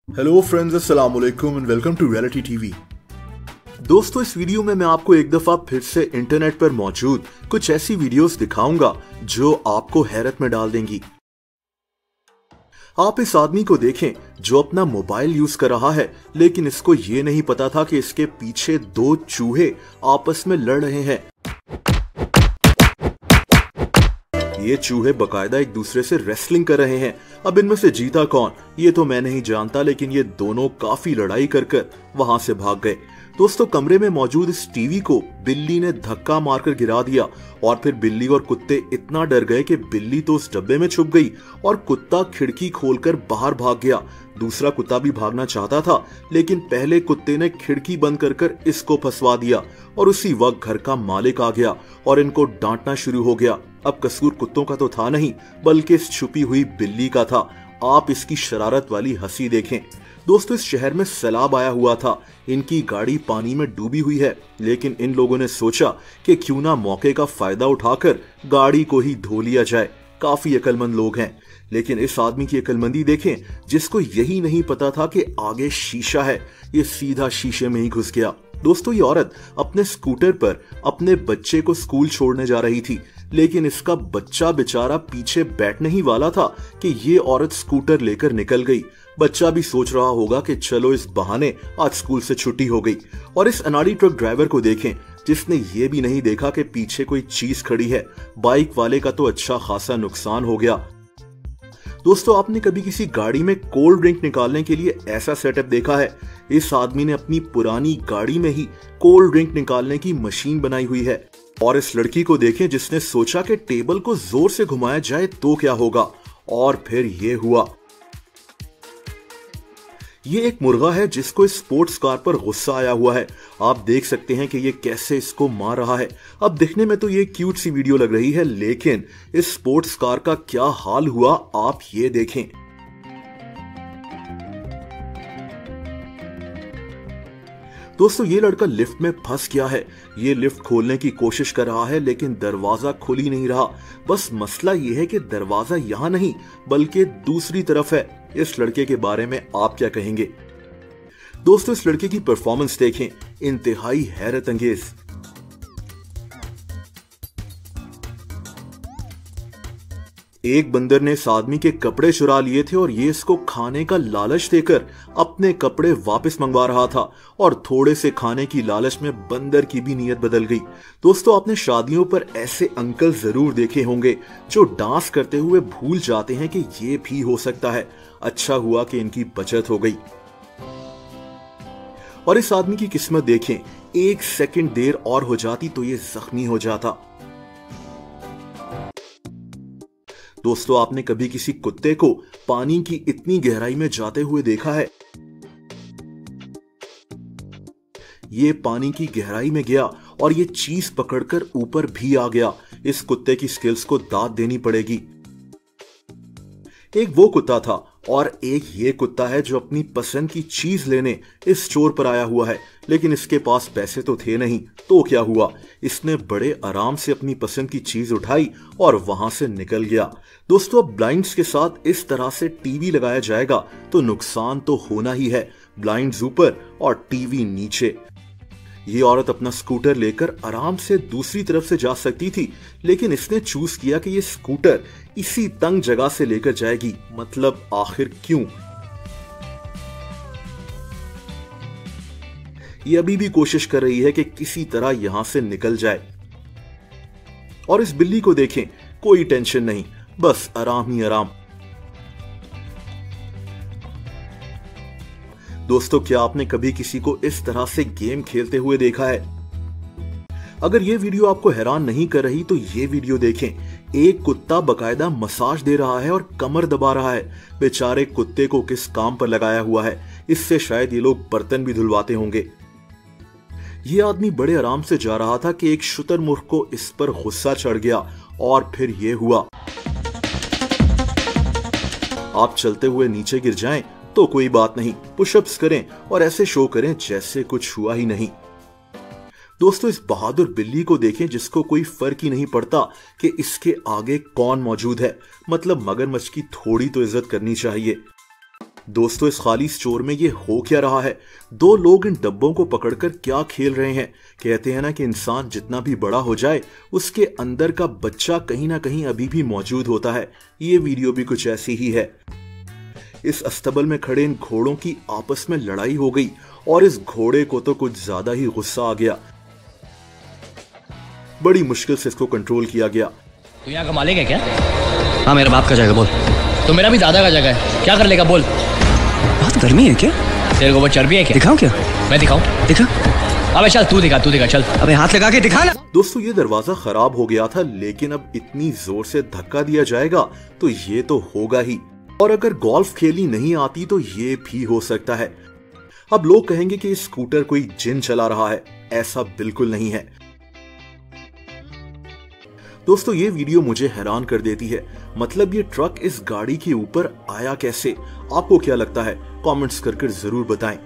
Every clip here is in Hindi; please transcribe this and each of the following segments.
हेलो फ्रेंड्स, अस्सलाम वालेकुम and welcome to reality TV. दोस्तों, इस वीडियो में मैं आपको एक दफा फिर से इंटरनेट पर मौजूद कुछ ऐसी वीडियोस दिखाऊंगा जो आपको हैरत में डाल देंगी। आप इस आदमी को देखें जो अपना मोबाइल यूज कर रहा है, लेकिन इसको ये नहीं पता था कि इसके पीछे दो चूहे आपस में लड़ रहे हैं। ये चूहे बकायदा एक दूसरे से रेसलिंग कर रहे हैं। अब इनमें से जीता कौन ये तो मैं नहीं जानता, लेकिन ये दोनों काफी लड़ाई कर वहां से भाग गए। दोस्तों, कमरे में मौजूद इस टीवी को बिल्ली ने धक्का मारकर गिरा दिया और फिर बिल्ली और कुत्ते इतना डर गए कि बिल्ली तो उस डब्बे में छुप गई और कुत्ता खिड़की खोलकर बाहर भाग गया। दूसरा कुत्ता भी भागना चाहता था, लेकिन पहले कुत्ते ने खिड़की बंद कर इसको फंसवा दिया और उसी वक्त घर का मालिक आ गया और इनको डांटना शुरू हो गया। अब कसूर कुत्तों का तो था नहीं, बल्कि इस छुपी हुई बिल्ली का था। आप इसकी शरारत वाली हंसी देखें। दोस्तों, इस शहर में सैलाब आया हुआ था। इनकी गाड़ी पानी में डूबी हुई है, लेकिन इन लोगों ने सोचा कि क्यों ना मौके का फायदा उठाकर गाड़ी को ही धो लिया जाए। काफी अक्लमंद लोग हैं, लेकिन इस आदमी की अक्लमंदी देखें, जिसको यही नहीं पता था कि आगे शीशा है, ये सीधा शीशे में ही घुस गया। दोस्तों, ये औरत अपने स्कूटर पर अपने बच्चे को स्कूल छोड़ने जा रही थी, लेकिन इसका बच्चा बेचारा पीछे बैठने ही वाला था कि ये औरत स्कूटर लेकर निकल गई। बच्चा भी सोच रहा होगा कि चलो इस बहाने आज स्कूल से छुट्टी हो गई। और इस अनाड़ी ट्रक ड्राइवर को देखें, जिसने ये भी नहीं देखा कि पीछे कोई चीज खड़ी है। बाइक वाले का तो अच्छा खासा नुकसान हो गया। दोस्तों, आपने कभी किसी गाड़ी में कोल्ड ड्रिंक निकालने के लिए ऐसा सेटअप देखा है? इस आदमी ने अपनी पुरानी गाड़ी में ही कोल्ड ड्रिंक निकालने की मशीन बनाई हुई है। और इस लड़की को देखें, जिसने सोचा कि टेबल को जोर से घुमाया जाए तो क्या होगा, और फिर ये हुआ। ये एक मुर्गा है जिसको इस स्पोर्ट्स कार पर गुस्सा आया हुआ है। आप देख सकते हैं कि ये कैसे इसको मार रहा है। अब दिखने में तो ये क्यूट सी वीडियो लग रही है, लेकिन इस स्पोर्ट्स कार का क्या हाल हुआ आप ये देखें। दोस्तों, ये लड़का लिफ्ट में फंस गया है। ये लिफ्ट खोलने की कोशिश कर रहा है, लेकिन दरवाजा खुल ही नहीं रहा। बस मसला ये है कि दरवाजा यहां नहीं बल्कि दूसरी तरफ है। इस लड़के के बारे में आप क्या कहेंगे? दोस्तों, इस लड़के की परफॉर्मेंस देखें, इंतहाई हैरत अंगेज। एक बंदर ने इस आदमी के कपड़े चुरा लिए थे और ये इसको खाने का लालच देकर अपने कपड़े वापस मंगवा रहा था, और थोड़े से खाने की लालच में बंदर की भी नीयत बदल गई। दोस्तों, आपने शादियों पर ऐसे अंकल जरूर देखे होंगे जो डांस करते हुए भूल जाते हैं कि ये भी हो सकता है। अच्छा हुआ कि इनकी बचत हो गई। और इस आदमी की किस्मत देखें, एक सेकंड देर और हो जाती तो ये जख्मी हो जाता। दोस्तों, आपने कभी किसी कुत्ते को पानी की इतनी गहराई में जाते हुए देखा है? ये पानी की गहराई में गया और ये चीज पकड़कर ऊपर भी आ गया। इस कुत्ते की स्किल्स को दाद देनी पड़ेगी। एक वो कुत्ता था और एक ये कुत्ता है जो अपनी पसंद की चीज लेने इस स्टोर पर आया हुआ है, लेकिन इसके पास पैसे तो थे नहीं। तो क्या हुआ, इसने बड़े आराम से अपनी पसंद की चीज उठाई और वहां से निकल गया। दोस्तों, अब ब्लाइंड्स के साथ इस तरह से टीवी लगाया जाएगा तो नुकसान तो होना ही है। ब्लाइंड्स ऊपर और टीवी नीचे। ये औरत अपना स्कूटर लेकर आराम से दूसरी तरफ से जा सकती थी, लेकिन इसने चूज किया कि ये स्कूटर इसी तंग जगह से लेकर जाएगी। मतलब आखिर क्यों? ये अभी भी कोशिश कर रही है कि किसी तरह यहां से निकल जाए। और इस बिल्ली को देखें, कोई टेंशन नहीं, बस आराम ही आराम। दोस्तों, क्या आपने कभी किसी को इस तरह से गेम खेलते हुए देखा है? अगर ये वीडियो आपको हैरान नहीं कर रही तो ये वीडियो देखें। एक कुत्ता बकायदा मसाज दे रहा है और कमर दबा रहा है। बेचारे कुत्ते को किस काम पर लगाया हुआ है, इससे शायद ये लोग बर्तन भी धुलवाते होंगे। ये आदमी बड़े आराम से जा रहा था कि एक शुतुरमुर्ग को इस पर गुस्सा चढ़ गया और फिर ये हुआ। आप चलते हुए नीचे गिर जाएं तो कोई बात नहीं, पुशअप्स करें और ऐसे शो करें जैसे कुछ हुआ ही नहीं। दोस्तों, इस बहादुर बिल्ली को देखें जिसको कोई फर्क ही नहीं पड़ता कि इसके आगे कौन मौजूद है। मतलब मगरमच्छ की थोड़ी तो इज्जत करनी चाहिए। दोस्तों इस खाली स्टोर में ये हो क्या रहा है? दो लोग इन डब्बों को पकड़कर क्या खेल रहे हैं? कहते हैं ना कि इंसान जितना भी बड़ा हो जाए उसके अंदर का बच्चा कहीं ना कहीं अभी भी मौजूद होता है। ये वीडियो भी कुछ ऐसी ही है। इस अस्तबल में खड़े इन घोड़ों की आपस में लड़ाई हो गई और इस घोड़े को तो कुछ ज्यादा ही गुस्सा आ गया। बड़ी मुश्किल से इसको कंट्रोल किया गया। तू यहाँ का मालिक है क्या? हाँ, मेरा बाप का जगह। बोल। तो मेरा भी दादा का जगह है, क्या कर लेगा? बोल। बहुत गर्मी है क्या? तेरे को वो चर्बी है क्या? दिखाऊं क्या? मैं दिखाऊं? दिखा। अबे चल, तू दिखा चल। अबे हाथ लगा के दिखा ना। दोस्तों ये दरवाजा खराब हो गया था, लेकिन अब इतनी जोर से धक्का दिया जाएगा तो ये तो होगा ही। और अगर गोल्फ खेलनी नहीं आती तो ये भी हो सकता है। अब लोग कहेंगे कि इस स्कूटर कोई जिन चला रहा है। ऐसा बिल्कुल नहीं है। दोस्तों ये वीडियो मुझे हैरान कर देती है। मतलब ये ट्रक इस गाड़ी के ऊपर आया कैसे? आपको क्या लगता है? कमेंट्स करके जरूर बताएं।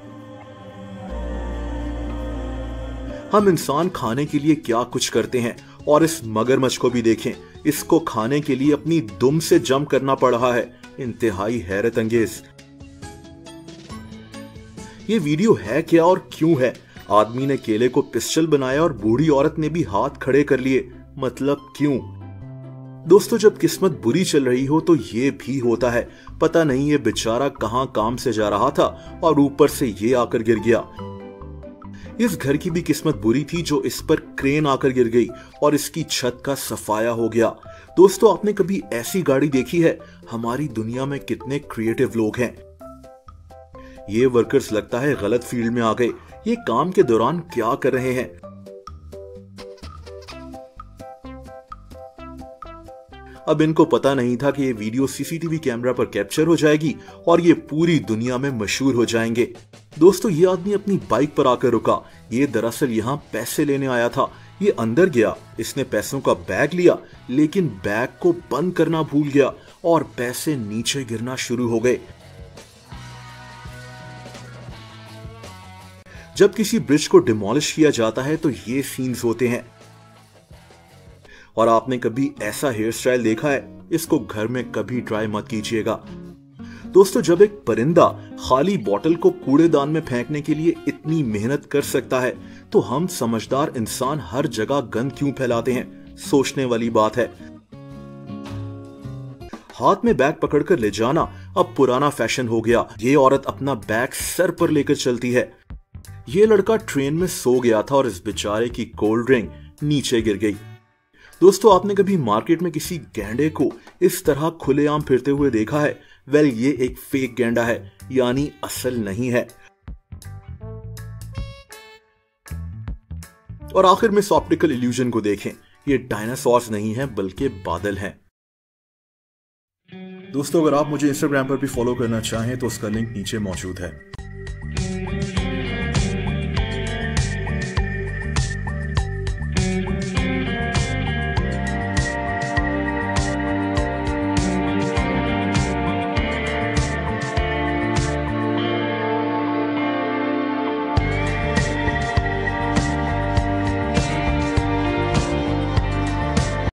हम इंसान खाने के लिए क्या कुछ करते हैं, और इस मगरमच्छ को भी देखें। इसको खाने के लिए अपनी दुम से जंप करना पड़ रहा है। इंतहाई हैरत अंगेज। ये वीडियो है क्या और क्यों है? आदमी ने केले को पिस्टल बनाया और बूढ़ी औरत ने भी हाथ खड़े कर लिए। मतलब क्यों? दोस्तों जब किस्मत बुरी चल रही हो तो ये भी होता है। पता नहीं ये बेचारा कहां काम से जा रहा था और ऊपर से ये आकर गिर गया। इस घर की भी किस्मत बुरी थी जो इस पर क्रेन आकर गिर गई और इसकी छत का सफाया हो गया। दोस्तों आपने कभी ऐसी गाड़ी देखी है? हमारी दुनिया में कितने क्रिएटिव लोग हैं। ये वर्कर्स लगता है गलत फील्ड में आ गए। ये काम के दौरान क्या कर रहे हैं? अब इनको पता नहीं था कि ये वीडियो सीसीटीवी कैमरा पर कैप्चर हो जाएगी और ये पूरी दुनिया में मशहूर हो जाएंगे। दोस्तों ये आदमी अपनी बाइक पर आकर रुका। ये दरअसल यहाँ पैसे लेने आया था। ये अंदर गया, इसने पैसों का बैग लिया, लेकिन बैग को बंद करना भूल गया और पैसे नीचे गिरना शुरू हो गए। जब किसी ब्रिज को डिमोलिश किया जाता है तो ये सीन्स होते हैं। और आपने कभी ऐसा हेयर स्टाइल देखा है? इसको घर में कभी ट्राई मत कीजिएगा। दोस्तों जब एक परिंदा खाली बोतल को कूड़ेदान में फेंकने के लिए इतनी मेहनत कर सकता है तो हम समझदार इंसान हर जगह गंद क्यों फैलाते हैं? सोचने वाली बात है। हाथ में बैग पकड़कर ले जाना अब पुराना फैशन हो गया। ये औरत अपना बैग सर पर लेकर चलती है। ये लड़का ट्रेन में सो गया था और इस बेचारे की कोल्ड ड्रिंक नीचे गिर गई। दोस्तों आपने कभी मार्केट में किसी गैंडे को इस तरह खुलेआम फिरते हुए देखा है? वेल ये एक फेक गैंडा है, यानी असल नहीं है। और आखिर में इस ऑप्टिकल इल्यूजन को देखें। ये डायनासोर्स नहीं है बल्कि बादल हैं। दोस्तों अगर आप मुझे इंस्टाग्राम पर भी फॉलो करना चाहें तो उसका लिंक नीचे मौजूद है।